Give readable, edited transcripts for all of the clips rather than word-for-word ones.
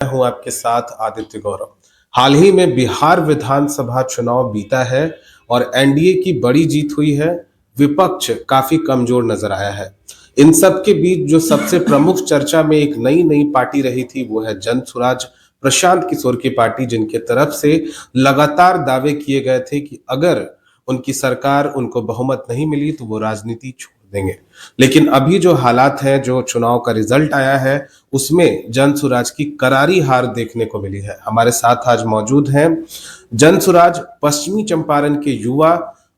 मैं हूं आपके साथ आदित्य गौरव। हाल ही में बिहार विधानसभा चुनाव बीता है और एनडीए की बड़ी जीत हुई है। विपक्ष काफी कमजोर नजर आया है। इन सब के बीच जो सबसे प्रमुख चर्चा में एक नई नई पार्टी रही थी वो है जन स्वराज, प्रशांत किशोर की पार्टी, जिनके तरफ से लगातार दावे किए गए थे कि अगर उनकी सरकार उनको बहुमत नहीं मिली तो वो राजनीति छोड़ देंगे। लेकिन अभी जो हालात हैं, जो चुनाव का रिजल्ट आया है, उसमें जन स्वराज की करारी हार देखने को मिली है। हमारे साथ आज मौजूद हैं जन स्वराज पश्चिमी चंपारण के युवा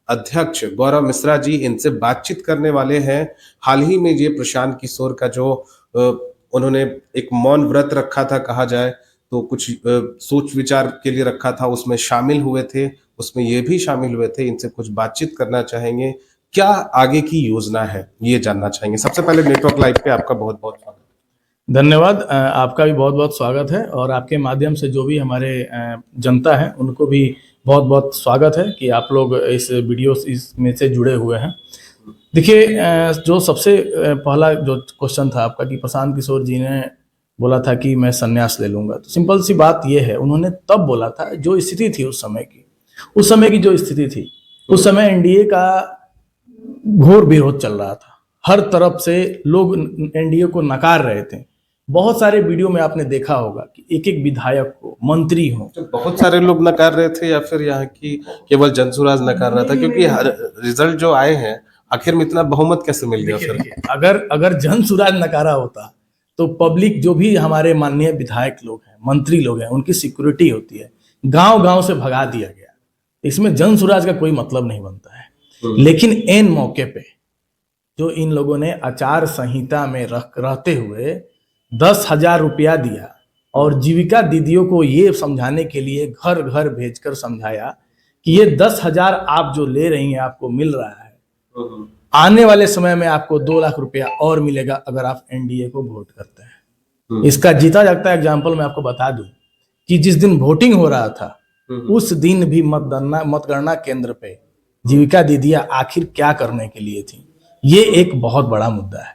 अध्यक्ष गौरव मिश्रा जी। इनसे बातचीत करने वाले हैं। हाल ही में ये प्रशांत किशोर का जो उन्होंने एक मौन व्रत रखा था, कहा जाए तो कुछ सोच विचार के लिए रखा था, उसमें शामिल हुए थे, उसमें ये भी शामिल हुए थे। इनसे कुछ बातचीत करना चाहेंगे। क्या आगे की योजना है ये जानना चाहेंगे। सबसे पहले नेटवर्क लाइव पे आपका बहुत बहुत स्वागत। धन्यवाद। आपका भी बहुत बहुत स्वागत है और आपके माध्यम से जो भी हमारे जनता है उनको भी बहुत बहुत स्वागत है कि आप लोग इस वीडियो इसमें से जुड़े हुए हैं। देखिए, जो सबसे पहला जो क्वेश्चन था आपका कि प्रशांत किशोर जी ने बोला था कि मैं संन्यास ले लूंगा, तो सिंपल सी बात ये है, उन्होंने तब बोला था जो स्थिति थी उस समय की जो स्थिति थी उस समय एनडीए का घोर विरोध चल रहा था। हर तरफ से लोग एनडीए को नकार रहे थे। बहुत सारे वीडियो में आपने देखा होगा कि एक एक विधायक हो, मंत्री हो, तो बहुत सारे लोग नकार रहे थे या फिर यहाँ की केवल जन स्वराज नकार रहा था? क्योंकि रिजल्ट जो आए हैं, आखिर में इतना बहुमत कैसे मिल गया? फिर अगर जन स्वराज नकारा होता तो पब्लिक, जो भी हमारे माननीय विधायक लोग हैं, मंत्री लोग हैं, उनकी सिक्योरिटी होती है, गांव गांव से भगा दिया गया। इसमें जन स्वराज का कोई मतलब नहीं बनता है। लेकिन एन मौके पे जो इन लोगों ने आचार संहिता में रहते हुए 10,000 रुपया दिया और जीविका दीदियों को ये समझाने के लिए घर घर भेजकर समझाया कि ये 10,000 आप जो ले रही हैं आपको मिल रहा है, आने वाले समय में आपको 2 लाख रुपया और मिलेगा अगर आप एनडीए को वोट करते हैं। इसका जीता जागता एग्जाम्पल मैं आपको बता दूं कि जिस दिन वोटिंग हो रहा था उस दिन भी मतगणना केंद्र पे जीविका दीदियां आखिर क्या करने के लिए थी, ये एक बहुत बड़ा मुद्दा है।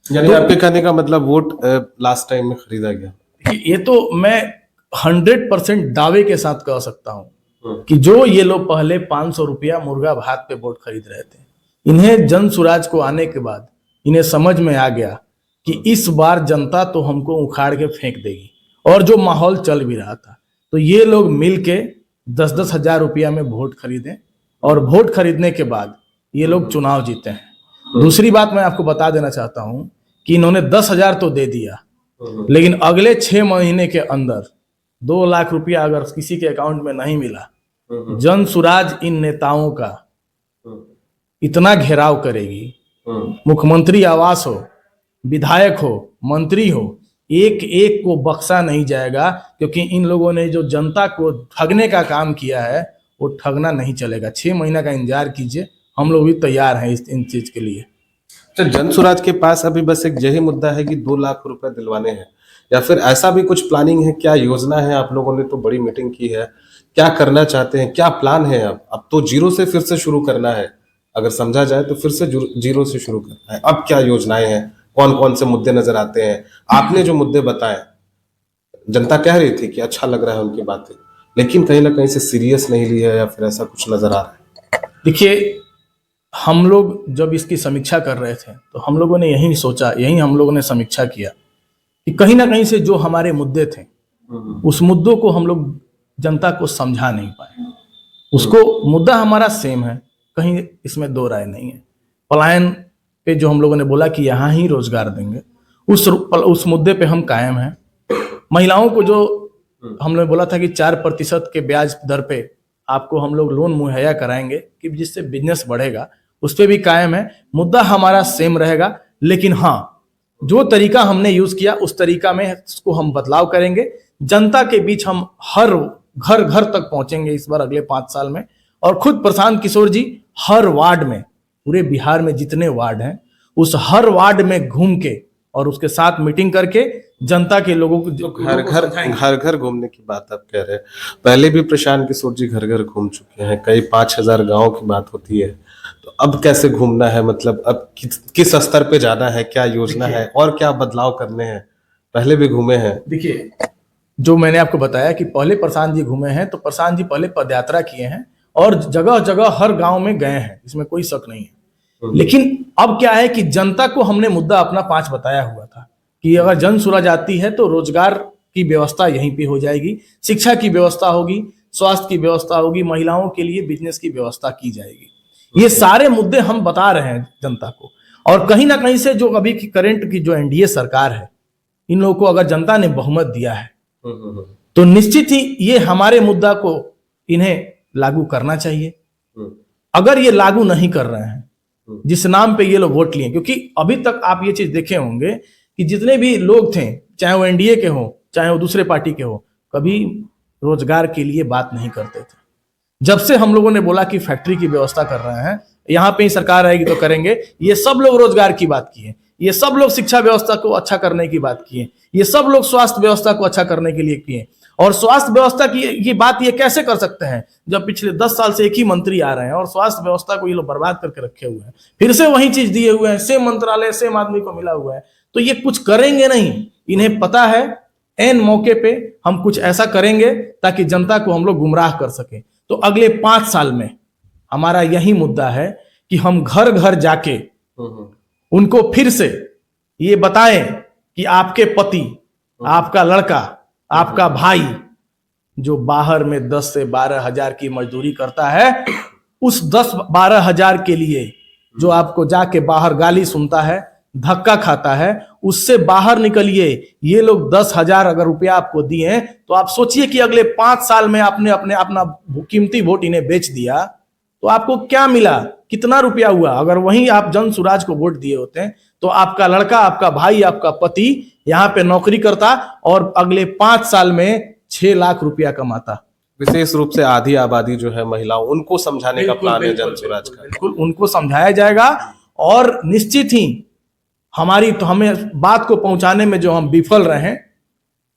यानी तो आपके कहने का मतलब वोट लास्ट टाइम में खरीदा गया। ये तो मैं 100% दावे के साथ कह सकता हूं कि जो ये लोग पहले 500 रुपया मुर्गा भात पे वोट खरीद रहे थे, इन्हें जन स्वराज को आने के बाद इन्हें समझ में आ गया कि इस बार जनता तो हमको उखाड़ के फेंक देगी। और जो माहौल चल भी रहा था, तो ये लोग मिलके 10-10 हजार रुपया में वोट खरीदे और वोट खरीदने के बाद ये लोग चुनाव जीते हैं। दूसरी बात मैं आपको बता देना चाहता हूं कि इन्होंने 10,000 तो दे दिया, लेकिन अगले 6 महीने के अंदर 2 लाख रुपया अगर किसी के अकाउंट में नहीं मिला, जन स्वराज इन नेताओं का इतना घेराव करेगी, मुख्यमंत्री आवास हो, विधायक हो, मंत्री हो, एक एक को बख्शा नहीं जाएगा। क्योंकि इन लोगों ने जो जनता को ठगने का काम किया है वो ठगना नहीं चलेगा। 6 महीना का इंतजार कीजिए, हम लोग भी तैयार हैं इन चीज के लिए। तो जन स्वराज के पास अभी बस एक यही मुद्दा है कि 2 लाख रुपए दिलवाने हैं, या फिर ऐसा भी कुछ प्लानिंग है? क्या योजना है? आप लोगों ने तो बड़ी मीटिंग की है, क्या करना चाहते हैं, क्या प्लान है? अब तो जीरो से फिर से शुरू करना है, अगर समझा जाए तो फिर से जीरो से शुरू करना है। अब क्या योजनाएं हैं? कौन कौन से मुद्दे नजर आते हैं? आपने जो मुद्दे बताए, जनता कह रही थी कि अच्छा लग रहा है उनकी बातें, लेकिन कहीं ना कहीं से सीरियस नहीं ली है, या फिर ऐसा कुछ नजर आ रहा है? देखिए, हम लोग जब इसकी समीक्षा कर रहे थे तो हम लोगों ने यही सोचा, यही हम लोगों ने समीक्षा किया कि कहीं ना कहीं से जो हमारे मुद्दे थे उस मुद्दों को हम लोग जनता को समझा नहीं पाए। उसको मुद्दा हमारा सेम है, कहीं इसमें दो राय नहीं है। पलायन पे जो हम लोगों ने बोला कि यहाँ ही रोजगार देंगे, उस मुद्दे पे हम कायम हैं। महिलाओं को जो हमने बोला था कि 4% के ब्याज दर पे आपको हम लोग लोन मुहैया कराएंगे कि जिससे बिजनेस बढ़ेगा, उस पर भी कायम है। मुद्दा हमारा सेम रहेगा, लेकिन हाँ, जो तरीका हमने यूज किया उस तरीका में इसको हम बदलाव करेंगे। जनता के बीच हम हर घर घर तक पहुंचेंगे इस बार अगले 5 साल में। और खुद प्रशांत किशोर जी हर वार्ड में, पूरे बिहार में जितने वार्ड हैं उस हर वार्ड में घूम के और उसके साथ मीटिंग करके जनता के लोगों को जो घर घर घूमने की बात आप कह रहे हैं, पहले भी प्रशांत किशोर जी घर घर घूम चुके हैं, कई 5,000 गाँव की बात होती है। तो अब कैसे घूमना है? मतलब अब किस स्तर पे जाना है? क्या योजना है और क्या बदलाव करने हैं? पहले भी घूमे हैं। देखिए, जो मैंने आपको बताया कि पहले प्रशांत जी घूमे हैं, तो प्रशांत जी पहले पदयात्रा किए हैं और जगह जगह हर गांव में गए हैं, इसमें कोई शक नहीं है। लेकिन अब क्या है कि जनता को हमने मुद्दा अपना 5 बताया हुआ था कि अगर जन सुराज आती है तो रोजगार की व्यवस्था यहीं पे हो जाएगी, शिक्षा की व्यवस्था होगी, स्वास्थ्य की व्यवस्था होगी, महिलाओं के लिए बिजनेस की व्यवस्था की जाएगी। ये सारे मुद्दे हम बता रहे हैं जनता को। और कहीं ना कहीं से जो अभी की करंट की जो एनडीए सरकार है, इन लोगों को अगर जनता ने बहुमत दिया है तो निश्चित ही ये हमारे मुद्दा को इन्हें लागू करना चाहिए। अगर ये लागू नहीं कर रहे हैं, जिस नाम पे ये लोग वोट लिए, क्योंकि अभी तक आप ये चीज देखे होंगे कि जितने भी लोग थे, चाहे वो एनडीए के हो चाहे वो दूसरे पार्टी के हो, कभी रोजगार के लिए बात नहीं करते थे। जब से हम लोगों ने बोला कि फैक्ट्री की व्यवस्था कर रहे हैं, यहाँ पे ही सरकार आएगी तो करेंगे, ये सब लोग रोजगार की बात किए, ये सब लोग शिक्षा व्यवस्था को अच्छा करने की बात किए, ये सब लोग स्वास्थ्य व्यवस्था को अच्छा करने के लिए किए। और स्वास्थ्य व्यवस्था की ये बात ये कैसे कर सकते हैं जब पिछले 10 साल से एक ही मंत्री आ रहे हैं और स्वास्थ्य व्यवस्था को ये लोग बर्बाद करके रखे हुए हैं, फिर से वही चीज दिए हुए हैं, सेम मंत्रालय सेम आदमी को मिला हुआ है, तो ये कुछ करेंगे नहीं। इन्हें पता है एन मौके पे हम कुछ ऐसा करेंगे ताकि जनता को हम लोग गुमराह कर सके। तो अगले 5 साल में हमारा यही मुद्दा है कि हम घर घर जाके उनको फिर से ये बताएं कि आपके पति, आपका लड़का, आपका भाई जो बाहर में 10 से 12 हजार की मजदूरी करता है, उस 10-12 हजार के लिए जो आपको जाके बाहर गाली सुनता है, धक्का खाता है, उससे बाहर निकलिए। ये लोग 10,000 अगर रुपया आपको दिए हैं तो आप सोचिए कि अगले 5 साल में आपने अपना कीमती वोट इन्हें बेच दिया तो आपको क्या मिला, कितना रुपया हुआ। अगर वहीं आप जन सुराज को वोट दिए होते हैं तो आपका लड़का, आपका भाई, आपका पति यहाँ पे नौकरी करता और अगले 5 साल में 6 लाख रुपया कमाता। विशेष रूप से आधी आबादी जो है महिलाओं, उनको समझाने का प्लान है जन सुराज का। बिल्कुल उनको समझाया जाएगा और निश्चित ही हमारी तो हमें बात को पहुंचाने में जो हम विफल रहे हैं,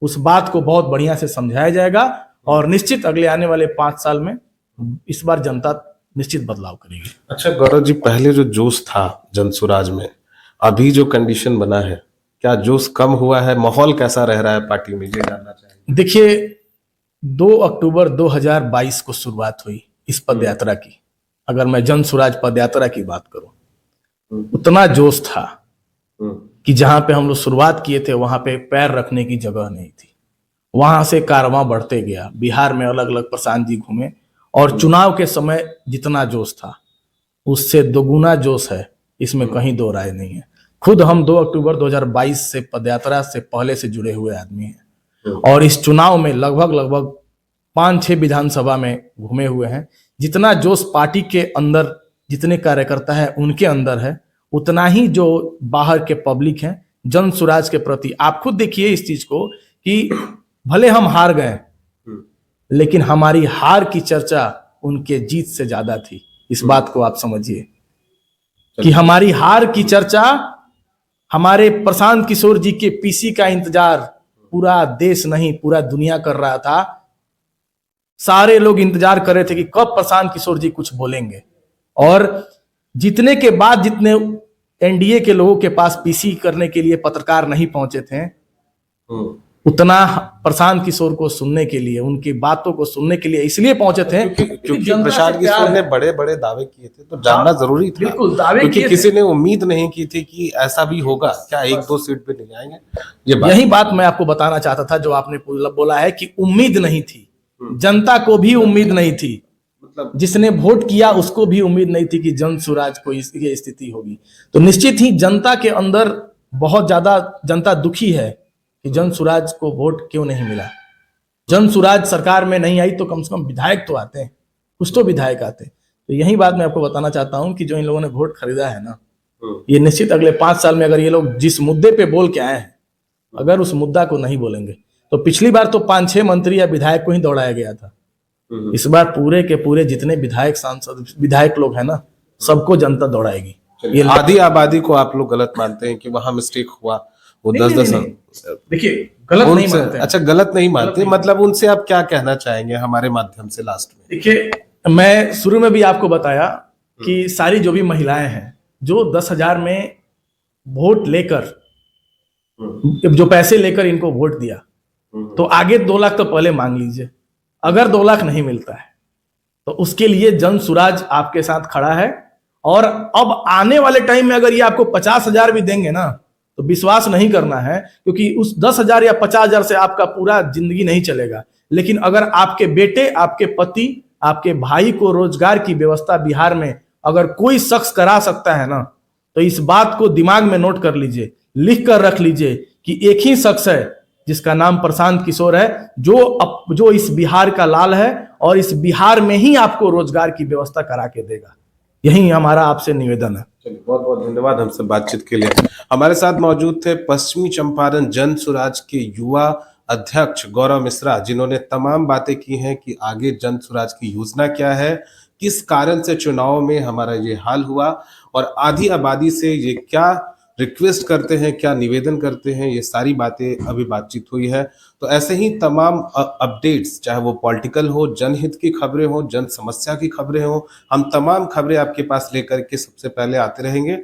उस बात को बहुत बढ़िया से समझाया जाएगा और निश्चित अगले आने वाले 5 साल में इस बार जनता निश्चित बदलाव करेगी। अच्छा गौरव जी, पहले जो जोश था जन सुराज में, अभी जो कंडीशन बना है, क्या जोश कम हुआ है? माहौल कैसा रह रहा है पार्टी में, ये जानना चाहेंगे। देखिए 2 अक्टूबर 2022 को शुरुआत हुई इस पदयात्रा की। अगर मैं जन सुराज पदयात्रा की बात करूं, उतना जोश था कि जहां पे हम लोग शुरुआत किए थे वहां पे पैर रखने की जगह नहीं थी। वहां से कारवां बढ़ते गया, बिहार में अलग अलग प्रशांत जी घूमे और चुनाव के समय जितना जोश था उससे दोगुना जोश है, इसमें कहीं दो राय नहीं है। खुद हम 2 अक्टूबर 2022 से पदयात्रा से पहले से जुड़े हुए आदमी हैं और इस चुनाव में लगभग 5-6 विधानसभा में घूमे हुए हैं। जितना जोश पार्टी के अंदर जितने कार्यकर्ता है उनके अंदर है, उतना ही जो बाहर के पब्लिक हैं जन सुराज के प्रति। आप खुद देखिए इस चीज को कि भले हम हार गए लेकिन हमारी हार की चर्चा उनके जीत से ज्यादा थी। इस बात को आप समझिए कि हमारी हार की चर्चा, हमारे प्रशांत किशोर जी के पीसी का इंतजार पूरा देश नहीं पूरा दुनिया कर रहा था। सारे लोग इंतजार कर रहे थे कि कब प्रशांत किशोर जी कुछ बोलेंगे। और जीतने के बाद जितने एनडीए के लोगों के पास पीसी करने के लिए पत्रकार नहीं पहुंचे थे, उतना प्रशांत किशोर को सुनने के लिए, उनकी बातों को सुनने के लिए इसलिए पहुंचे थे क्योंकि प्रशांत किशोर ने बड़े बड़े दावे किए थे, तो जानना जरूरी था। बिल्कुल दावे क्योंकि किए किसी ने उम्मीद नहीं की थी कि ऐसा भी होगा, क्या 1-2 सीट पे नहीं आएंगे। यही बात मैं आपको बताना चाहता था जो आपने बोला है कि उम्मीद नहीं थी। जनता को भी उम्मीद नहीं थी, मतलब जिसने वोट किया उसको भी उम्मीद नहीं थी कि जन सुराज को ये स्थिति होगी। तो निश्चित ही जनता के अंदर बहुत ज्यादा जनता दुखी है कि जन सुराज को वोट क्यों नहीं मिला। जन सुराज सरकार में नहीं आई तो कम से कम विधायक तो आते हैं, कुछ तो विधायक आते। तो यही बात मैं आपको बताना चाहता हूं कि जो इन लोगों ने वोट खरीदा है ना, ये निश्चित अगले 5 साल में अगर ये लोग जिस मुद्दे पे बोल के आए हैं, अगर उस मुद्दा को नहीं बोलेंगे तो पिछली बार तो 5-6 मंत्री या विधायक को ही दौड़ाया गया था। इस बार पूरे के पूरे जितने विधायक, सांसद, विधायक लोग हैं ना, सबको जनता दौड़ाएगी। ये आधी आबादी को आप लोग गलत मानते हैं कि वहां मिस्टेक हुआ, वो 10-10 देखिए गलत नहीं मानते। अच्छा गलत नहीं मानते, मतलब उनसे आप क्या कहना चाहेंगे हमारे माध्यम से लास्ट में? देखिए मैं शुरू में भी आपको बताया कि सारी जो भी महिलाएं हैं जो 10,000 में वोट लेकर, जो पैसे लेकर इनको वोट दिया, तो आगे 2 लाख तो पहले मांग लीजिए। अगर 2 लाख नहीं मिलता है तो उसके लिए जन सुराज आपके साथ खड़ा है। और अब आने वाले टाइम में अगर ये आपको 50,000 भी देंगे ना तो विश्वास नहीं करना है, क्योंकि उस 10,000 या 50,000 से आपका पूरा जिंदगी नहीं चलेगा। लेकिन अगर आपके बेटे, आपके पति, आपके भाई को रोजगार की व्यवस्था बिहार में अगर कोई शख्स करा सकता है ना, तो इस बात को दिमाग में नोट कर लीजिए, लिख कर रख लीजिए कि एक ही शख्स है जिसका नाम प्रशांत किशोर है, जो इस बिहार का लाल है और इस बिहार में ही आपको रोजगार की व्यवस्था करा के देगा। यही हमारा आपसे निवेदन है। चलिए, बहुत बहुत धन्यवाद हमसे बातचीत के लिए। हमारे साथ मौजूद थे पश्चिमी चंपारण जन सुराज के युवा अध्यक्ष गौरव मिश्रा, जिन्होंने तमाम बातें की हैं कि आगे जन सुराज की योजना क्या है, किस कारण से चुनाव में हमारा ये हाल हुआ और आधी आबादी से ये क्या रिक्वेस्ट करते हैं, क्या निवेदन करते हैं, ये सारी बातें अभी बातचीत हुई है। तो ऐसे ही तमाम अपडेट्स, चाहे वो पॉलिटिकल हो, जनहित की खबरें हो, जन समस्या की खबरें हो, हम तमाम खबरें आपके पास लेकर के सबसे पहले आते रहेंगे।